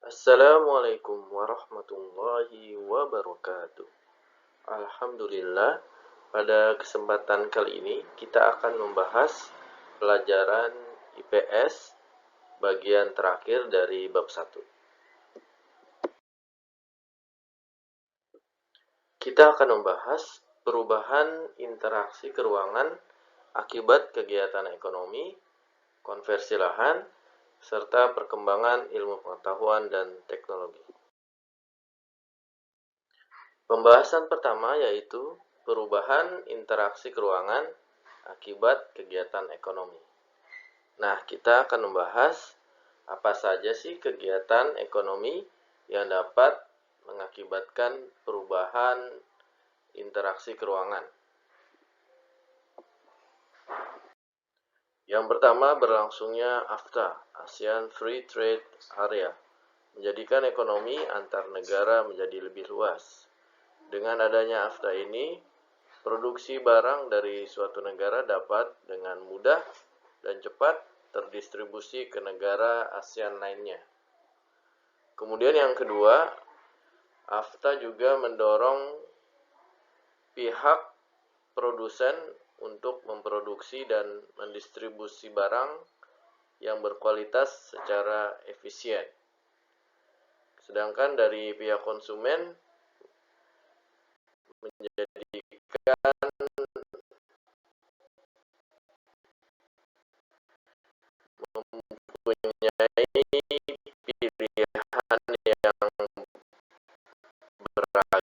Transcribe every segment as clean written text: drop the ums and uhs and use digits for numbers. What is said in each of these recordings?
Assalamualaikum warahmatullahi wabarakatuh. Alhamdulillah, pada kesempatan kali ini kita akan membahas pelajaran IPS bagian terakhir dari bab 1. Kita akan membahas perubahan interaksi keruangan akibat kegiatan ekonomi, konversi lahan, serta perkembangan ilmu pengetahuan dan teknologi. Pembahasan pertama yaitu perubahan interaksi keruangan akibat kegiatan ekonomi. Nah, kita akan membahas apa saja sih kegiatan ekonomi yang dapat mengakibatkan perubahan interaksi keruangan. Yang pertama, berlangsungnya AFTA, ASEAN Free Trade Area, menjadikan ekonomi antar negara menjadi lebih luas. Dengan adanya AFTA ini, produksi barang dari suatu negara dapat dengan mudah dan cepat terdistribusi ke negara ASEAN lainnya. Kemudian yang kedua, AFTA juga mendorong pihak produsen untuk memproduksi dan mendistribusi barang yang berkualitas secara efisien. Sedangkan dari pihak konsumen menjadikan mempunyai pilihan yang beragam.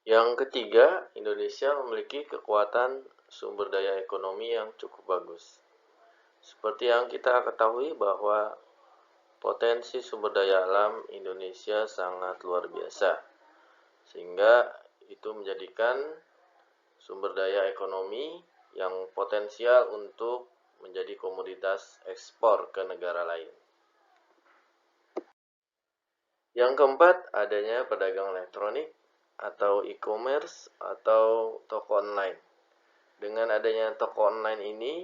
Yang ketiga, Indonesia memiliki kekuatan sumber daya ekonomi yang cukup bagus. Seperti yang kita ketahui bahwa potensi sumber daya alam Indonesia sangat luar biasa, sehingga itu menjadikan sumber daya ekonomi yang potensial untuk menjadi komoditas ekspor ke negara lain. Yang keempat, adanya pedagang elektronik atau e-commerce atau toko online. Dengan adanya toko online ini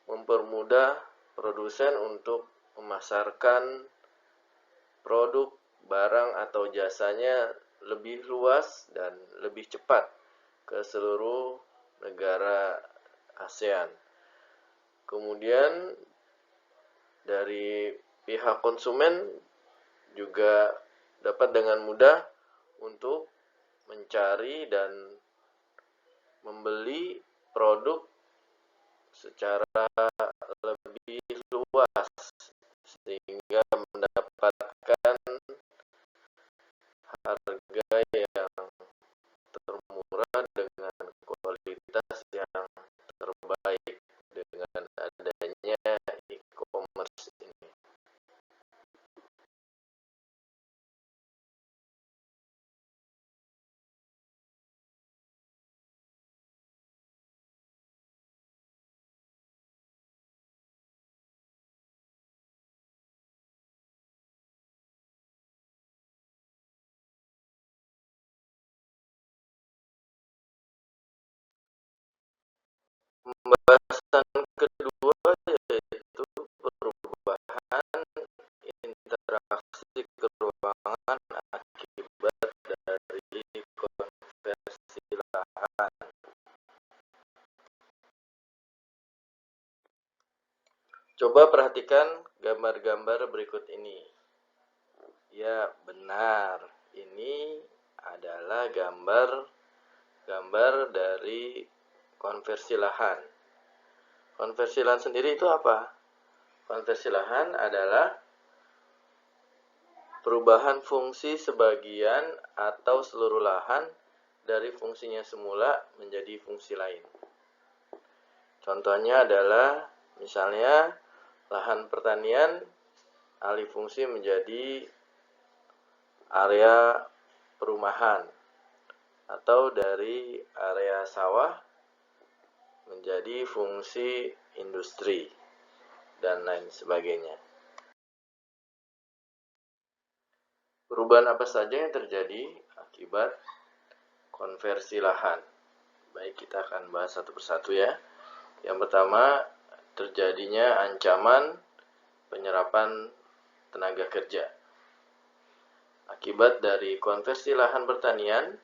mempermudah produsen untuk memasarkan produk, barang atau jasanya lebih luas dan lebih cepat ke seluruh negara ASEAN. Kemudian dari pihak konsumen juga dapat dengan mudah untuk mencari dan membeli produk secara lebih luas sehingga mendapatkan harga yang termurah dengan kualitas yang terbaik dengan adanya e-commerce ini. Pembahasan kedua yaitu perubahan interaksi keuangan akibat dari konversi lahan. Coba perhatikan gambar-gambar berikut ini. Ya, benar. Ini adalah gambar dari konversi lahan. Konversi lahan sendiri itu apa? Konversi lahan adalah perubahan fungsi sebagian atau seluruh lahan dari fungsinya semula menjadi fungsi lain. Contohnya adalah misalnya lahan pertanian alih fungsi menjadi area perumahan, atau dari area sawah menjadi fungsi industri dan lain sebagainya. Perubahan apa saja yang terjadi akibat konversi lahan? Baik, kita akan bahas satu persatu ya. Yang pertama, terjadinya ancaman penyerapan tenaga kerja. Akibat dari konversi lahan pertanian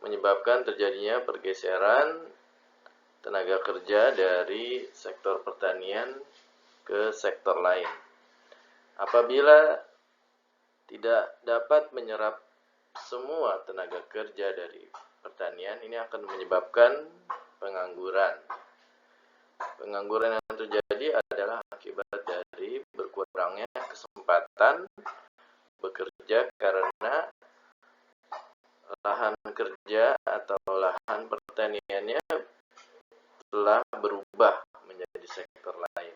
menyebabkan terjadinya pergeseran tenaga kerja dari sektor pertanian ke sektor lain. Apabila tidak dapat menyerap semua tenaga kerja dari pertanian, ini akan menyebabkan pengangguran. Pengangguran yang terjadi adalah akibat dari berkurangnya kesempatan bekerja karena lahan kerja atau lahan pertaniannya telah berubah menjadi sektor lain.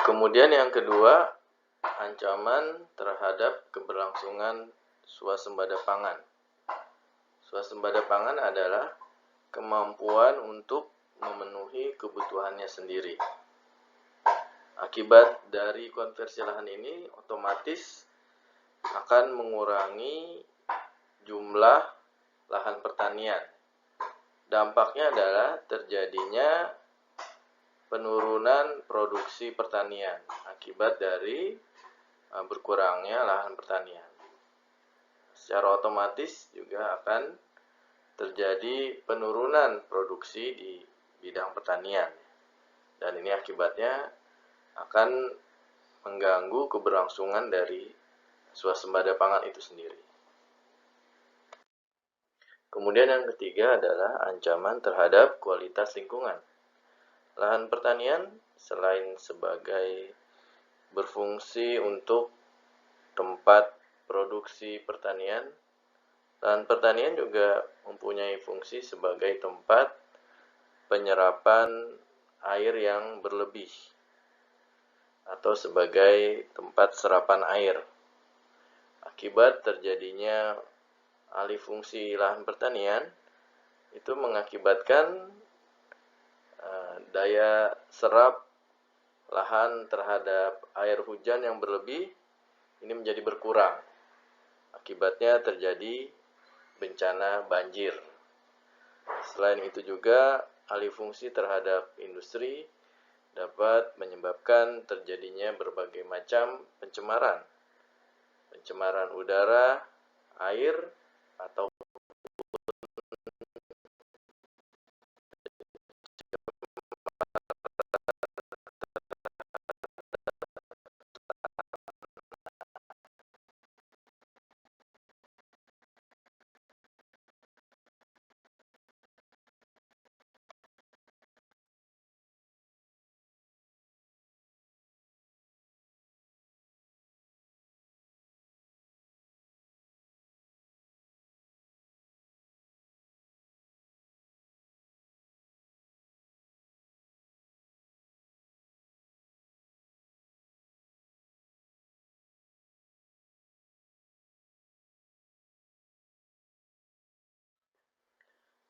Kemudian yang kedua, ancaman terhadap keberlangsungan swasembada pangan. Swasembada pangan adalah kemampuan untuk memenuhi kebutuhannya sendiri. Akibat dari konversi lahan ini otomatis akan mengurangi jumlah lahan pertanian. Dampaknya adalah terjadinya penurunan produksi pertanian akibat dari berkurangnya lahan pertanian. Secara otomatis juga akan terjadi penurunan produksi di bidang pertanian. Dan ini akibatnya akan mengganggu keberlangsungan dari swasembada pangan itu sendiri. Kemudian yang ketiga adalah ancaman terhadap kualitas lingkungan. Lahan pertanian selain sebagai berfungsi untuk tempat produksi pertanian, lahan pertanian juga mempunyai fungsi sebagai tempat penyerapan air yang berlebih atau sebagai tempat serapan air. Akibat terjadinya alih fungsi lahan pertanian, itu mengakibatkan daya serap lahan terhadap air hujan yang berlebih ini menjadi berkurang. Akibatnya terjadi bencana banjir. Selain itu juga alih fungsi terhadap industri dapat menyebabkan terjadinya berbagai macam pencemaran. Pencemaran udara, air, atau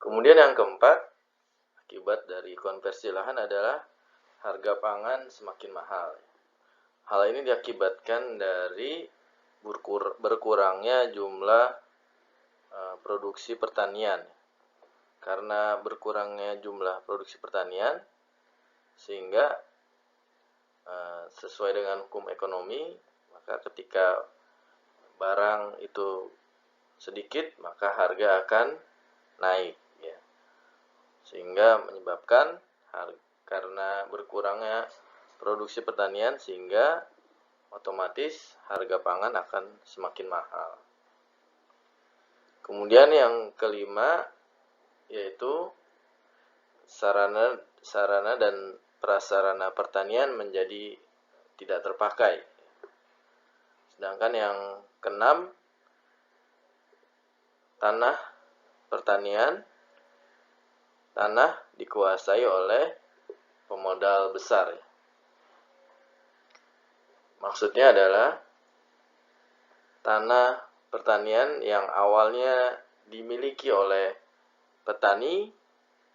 kemudian yang keempat, akibat dari konversi lahan adalah harga pangan semakin mahal. Hal ini diakibatkan dari berkurangnya jumlah produksi pertanian. Karena berkurangnya jumlah produksi pertanian, sehingga sesuai dengan hukum ekonomi, maka ketika barang itu sedikit, maka harga akan naik. Sehingga menyebabkan karena berkurangnya produksi pertanian sehingga otomatis harga pangan akan semakin mahal. Kemudian yang kelima yaitu sarana dan prasarana pertanian menjadi tidak terpakai. Sedangkan yang keenam, tanah pertanian, tanah dikuasai oleh pemodal besar. Maksudnya adalah tanah pertanian yang awalnya dimiliki oleh petani,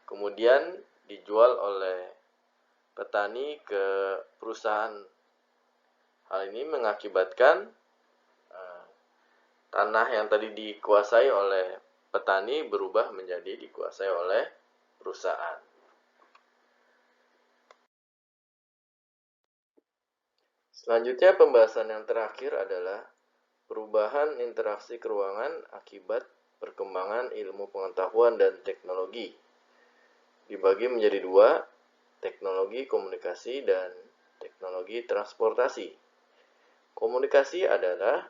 kemudian dijual oleh petani ke perusahaan. Hal ini mengakibatkan tanah yang tadi dikuasai oleh petani berubah menjadi dikuasai oleh perusahaan. Selanjutnya pembahasan yang terakhir adalah perubahan interaksi keuangan akibat perkembangan ilmu pengetahuan dan teknologi. Dibagi menjadi dua, teknologi komunikasi dan teknologi transportasi. Komunikasi adalah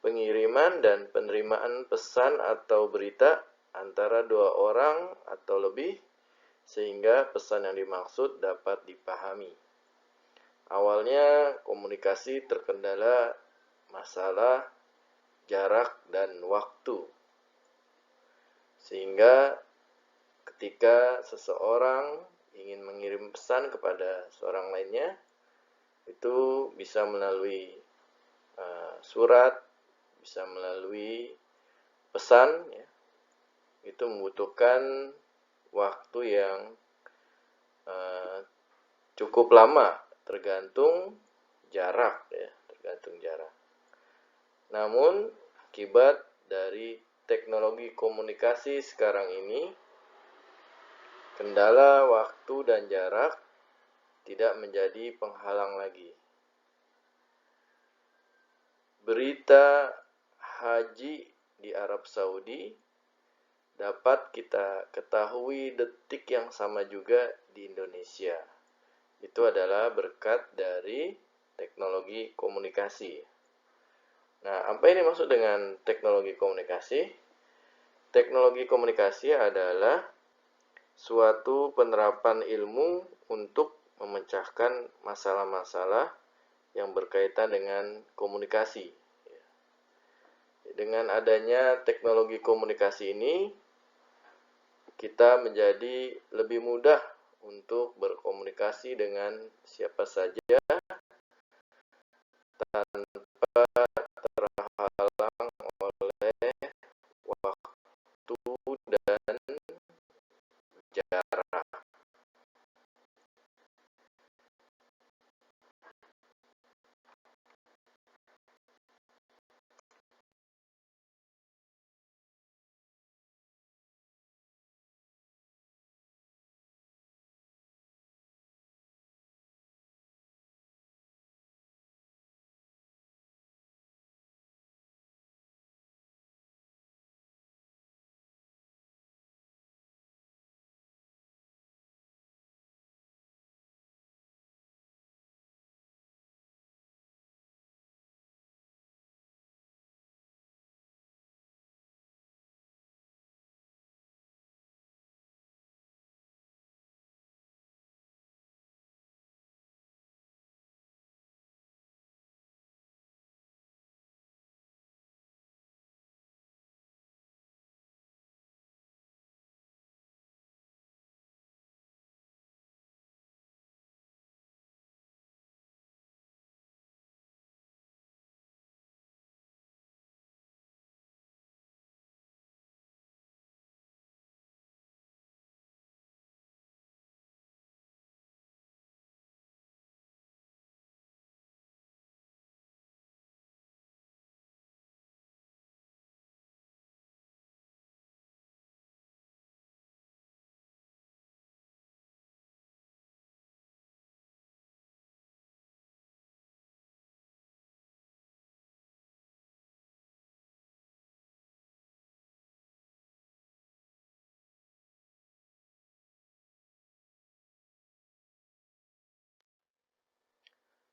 pengiriman dan penerimaan pesan atau berita antara dua orang atau lebih sehingga pesan yang dimaksud dapat dipahami. Awalnya komunikasi terkendala masalah jarak dan waktu. Sehingga ketika seseorang ingin mengirim pesan kepada seorang lainnya, itu bisa melalui surat, bisa melalui pesan, ya. Itu membutuhkan waktu yang cukup lama, tergantung jarak, ya, tergantung jarak. Namun akibat dari teknologi komunikasi sekarang ini, kendala waktu dan jarak tidak menjadi penghalang lagi. Berita haji di Arab Saudi dapat kita ketahui detik yang sama juga di Indonesia. Itu adalah berkat dari teknologi komunikasi. Nah, apa ini maksud dengan teknologi komunikasi? Teknologi komunikasi adalah suatu penerapan ilmu untuk memecahkan masalah-masalah yang berkaitan dengan komunikasi. Dengan adanya teknologi komunikasi ini, kita menjadi lebih mudah untuk berkomunikasi dengan siapa saja tanpa terhalang oleh waktu dan jarak.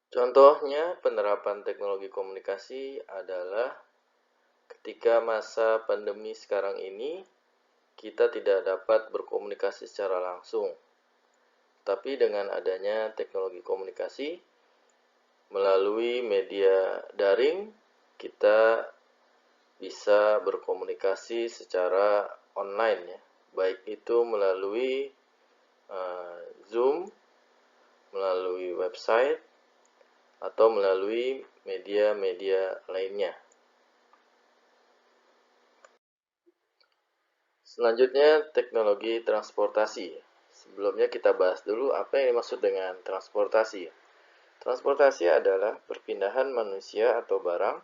Contohnya penerapan teknologi komunikasi adalah ketika masa pandemi sekarang ini, kita tidak dapat berkomunikasi secara langsung. Tapi dengan adanya teknologi komunikasi, melalui media daring, kita bisa berkomunikasi secara online, ya. Baik itu melalui Zoom, melalui website, atau melalui media-media lainnya. Selanjutnya, teknologi transportasi. Sebelumnya kita bahas dulu apa yang dimaksud dengan transportasi. Transportasi adalah perpindahan manusia atau barang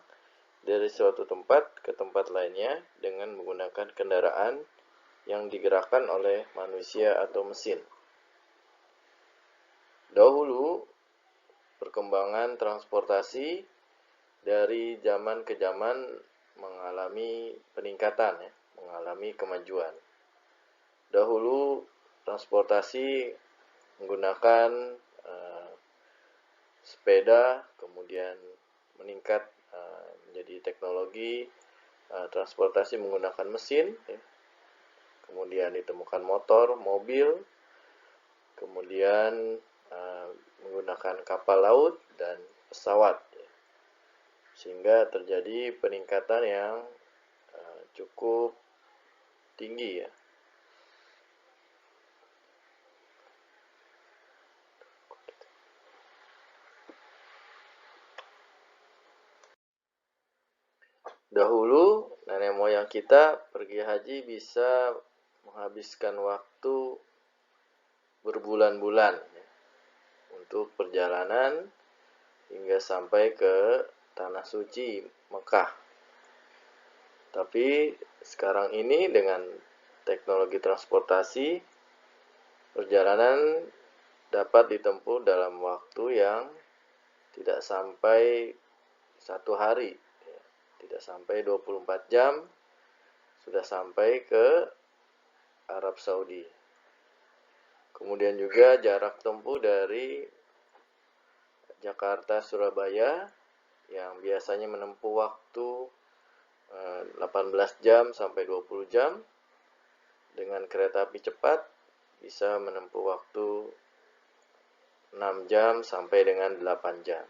dari suatu tempat ke tempat lainnya dengan menggunakan kendaraan yang digerakkan oleh manusia atau mesin. Dahulu, perkembangan transportasi dari zaman ke zaman mengalami peningkatan, ya, mengalami kemajuan. Dahulu transportasi menggunakan sepeda, kemudian meningkat menjadi teknologi transportasi menggunakan mesin, ya. Kemudian ditemukan motor, mobil, kemudian menggunakan kapal laut dan pesawat, ya. Sehingga terjadi peningkatan yang cukup tinggi, ya. Dahulu nenek moyang kita pergi haji bisa menghabiskan waktu berbulan-bulan untuk perjalanan hingga sampai ke Tanah Suci Mekah. Tapi sekarang ini dengan teknologi transportasi, perjalanan dapat ditempuh dalam waktu yang tidak sampai 1 hari, tidak sampai 24 jam sudah sampai ke Arab Saudi. Kemudian juga jarak tempuh dari Jakarta Surabaya yang biasanya menempuh waktu 18 jam sampai 20 jam, dengan kereta api cepat bisa menempuh waktu 6 jam sampai dengan 8 jam.